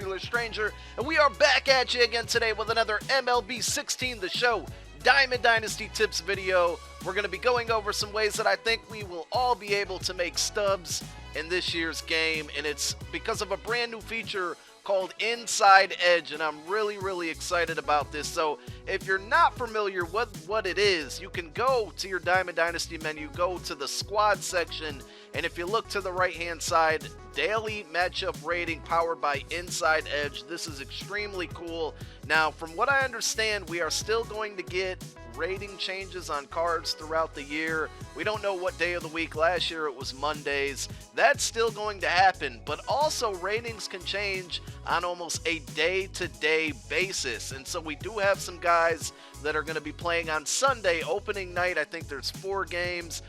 regular stranger, and we are back at you again today with another MLB 16 The Show Diamond Dynasty tips video. We're going to be going over some ways that I think we will all be able to make stubs in this year's game, and it's because of a brand new feature called Inside Edge, and I'm really excited about this. So if you're not familiar with what it is, you can go to your Diamond Dynasty menu, go to the squad section, and if you look to the right hand side, daily matchup rating powered by Inside Edge. This is extremely cool. Now, from what I understand, we are still going to get rating changes on cards throughout the year. We don't know what day of the week. Last year it was Mondays. That's still going to happen, but also ratings can change on almost a day-to-day basis. And so we do have some guys that are going to be playing on Sunday, opening night. I think there's 4 games.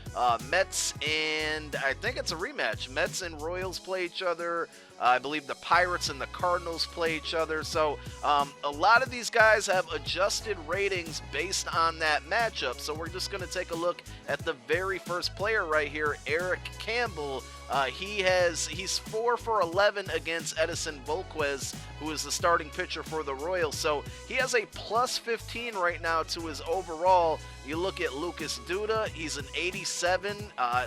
Mets and I think it's a rematch. Mets and Royals play each other. I believe the Pirates and the Cardinals play each other. So a lot of these guys have adjusted ratings based on that matchup. So we're just going to take a look at the very first player right here, Eric Campbell. He's 4 for 11 against Edinson Volquez, who is the starting pitcher for the Royals. So he has a plus 15 right now to his overall. You look at Lucas Duda, he's an 87,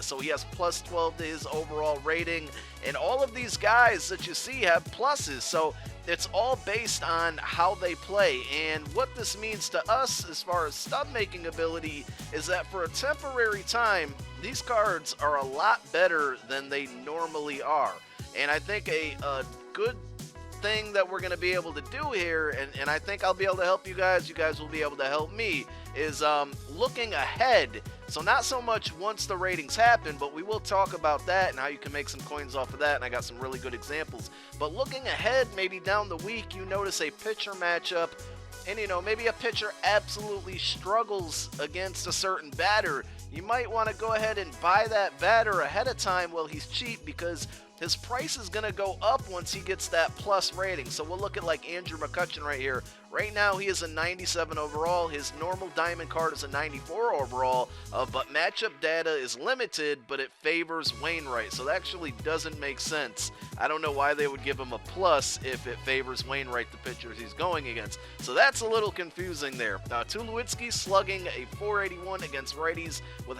so he has plus 12 to his overall rating. And all of these guys that you see have pluses, so it's all based on how they play. And what this means to us as far as stub making ability is that for a temporary time, these cards are a lot better than they normally are. And I think a good thing that we're going to be able to do here, and I think I'll be able to help you guys will be able to help me, is looking ahead. So not so much once the ratings happen, but we will talk about that and how you can make some coins off of that, and I got some really good examples. But looking ahead, maybe down the week, you notice a pitcher matchup, and maybe a pitcher absolutely struggles against a certain batter. You might want to go ahead and buy that batter ahead of time while he's cheap, because his price is going to go up once he gets that plus rating. So we'll look at like Andrew McCutchen right here. Right now he is a 97 overall. His normal diamond card is a 94 overall, but matchup data is limited, but it favors Wainwright. So that actually doesn't make sense. I don't know why they would give him a plus if it favors Wainwright, the pitchers he's going against. So that's a little confusing there. Tulowitzki slugging a 481 against righties with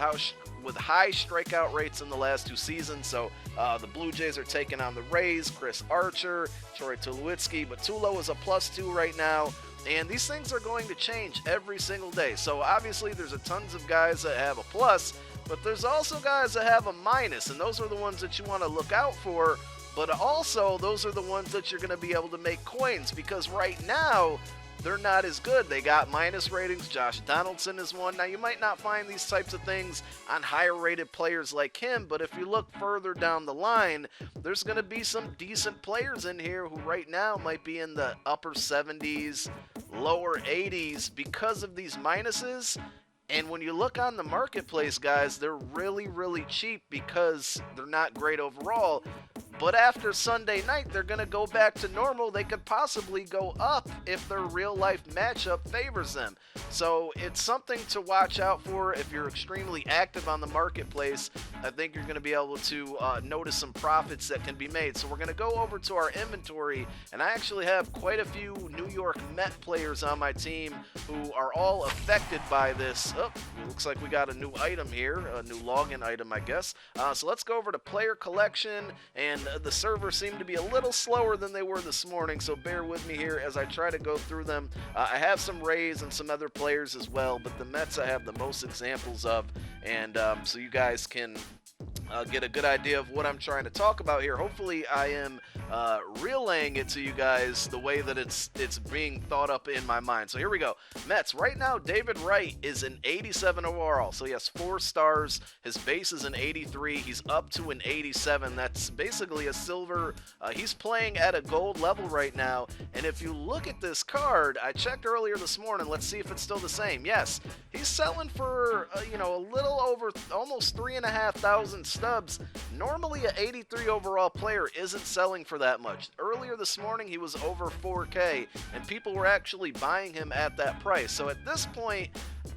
high strikeout rates in the last 2 seasons. So the Blue Jays are taking on the Rays, Chris Archer, Troy Tulowitzki, but Tulo is a +2 right now. And these things are going to change every single day. So obviously there's a tons of guys that have a plus, but there's also guys that have a minus, and those are the ones that you want to look out for. But also those are the ones that you're going to be able to make coins, because right now they're not as good. They got minus ratings. Josh Donaldson is one. Now, you might not find these types of things on higher rated players like him, but if you look further down the line, there's going to be some decent players in here who right now might be in the upper 70s, lower 80s because of these minuses. And when you look on the marketplace, guys, they're really cheap because they're not great overall. But after Sunday night, they're going to go back to normal. They could possibly go up if their real-life matchup favors them. So it's something to watch out for if you're extremely active on the marketplace. I think you're going to be able to notice some profits that can be made. So we're going to go over to our inventory, and I actually have quite a few New York Met players on my team who are all affected by this. Oh, looks like we got a new item here, a new login item, I guess. So let's go over to player collection, and the server seemed to be a little slower than they were this morning, so bear with me here as I try to go through them. I have some Rays and some other players as well, but the Mets I have the most examples of, and so you guys can get a good idea of what I'm trying to talk about here. Hopefully I am relaying it to you guys the way that it's being thought up in my mind. So here we go. Mets, right now David Wright is an 87 overall, so he has 4 stars. His base is an 83. He's up to an 87. That's basically a silver. He's playing at a gold level right now, and if you look at this card, I checked earlier this morning, let's see if it's still the same. Yes, he's selling for a little over almost 3,500 stubs. Normally an 83 overall player isn't selling for that much. Earlier this morning he was over 4K, and people were actually buying him at that price. So at this point,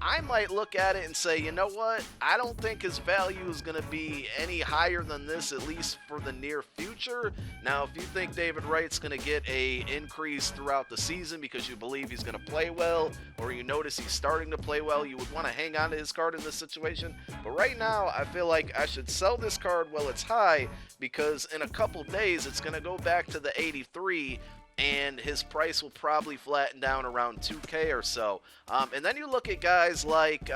I might look at it and say, you know what? I don't think his value is going to be any higher than this, at least for the near future. Now, if you think David Wright's going to get a increase throughout the season because you believe he's going to play well, or you notice he's starting to play well, you would want to hang on to his card in this situation. But right now, I feel like I should sell this card while it's high, because in a couple days, it's going to go back to the 83, and his price will probably flatten down around 2K or so. And then you look at guys like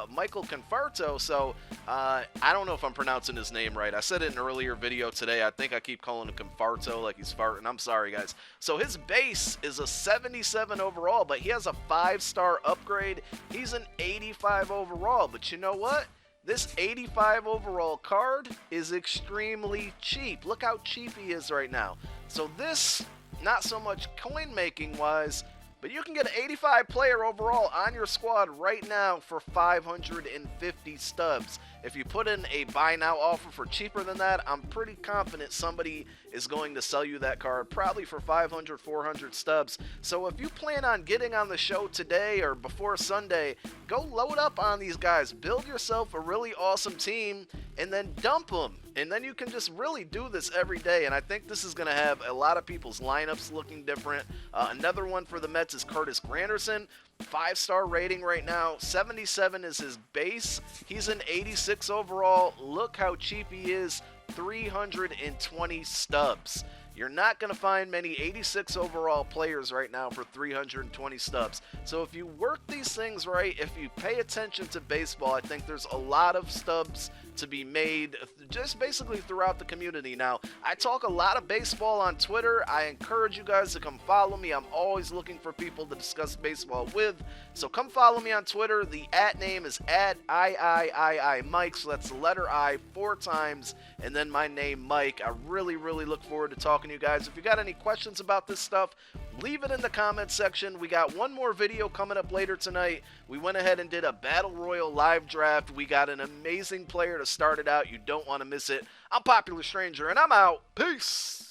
Michael Conforto. So I don't know if I'm pronouncing his name right. I said it in an earlier video today. I think I keep calling him Conforto like he's farting. I'm sorry, guys. So his base is a 77 overall, but he has a 5-star upgrade. He's an 85 overall. But you know what? This 85 overall card is extremely cheap. Look how cheap he is right now. So this, not so much coin making wise, but you can get an 85 player overall on your squad right now for 550 stubs. If you put in a buy now offer for cheaper than that, I'm pretty confident somebody is going to sell you that card, probably for 500, 400 stubs. So if you plan on getting on the show today or before Sunday, go load up on these guys, build yourself a really awesome team, and then dump them. And then you can just really do this every day. And I think this is going to have a lot of people's lineups looking different. Another one for the Mets is Curtis Granderson. 5-star rating right now. 77 is his base. He's an 86 overall. Look how cheap he is. 320 stubs. You're not going to find many 86 overall players right now for 320 stubs. So if you work these things right, if you pay attention to baseball, I think there's a lot of stubs to be made just basically throughout the community. Now, I talk a lot of baseball on Twitter. I encourage you guys to come follow me. I'm always looking for people to discuss baseball with. So come follow me on Twitter. The @name is @IIII Mike. So that's the letter I 4 times and then my name, Mike. I really look forward to talking to you guys. If you got any questions about this stuff, leave it in the comments section. We got one more video coming up later tonight. We went ahead and did a Battle Royal live draft. We got an amazing player to start it out. You don't want to miss it. I'm Popular Stranger, and I'm out. Peace.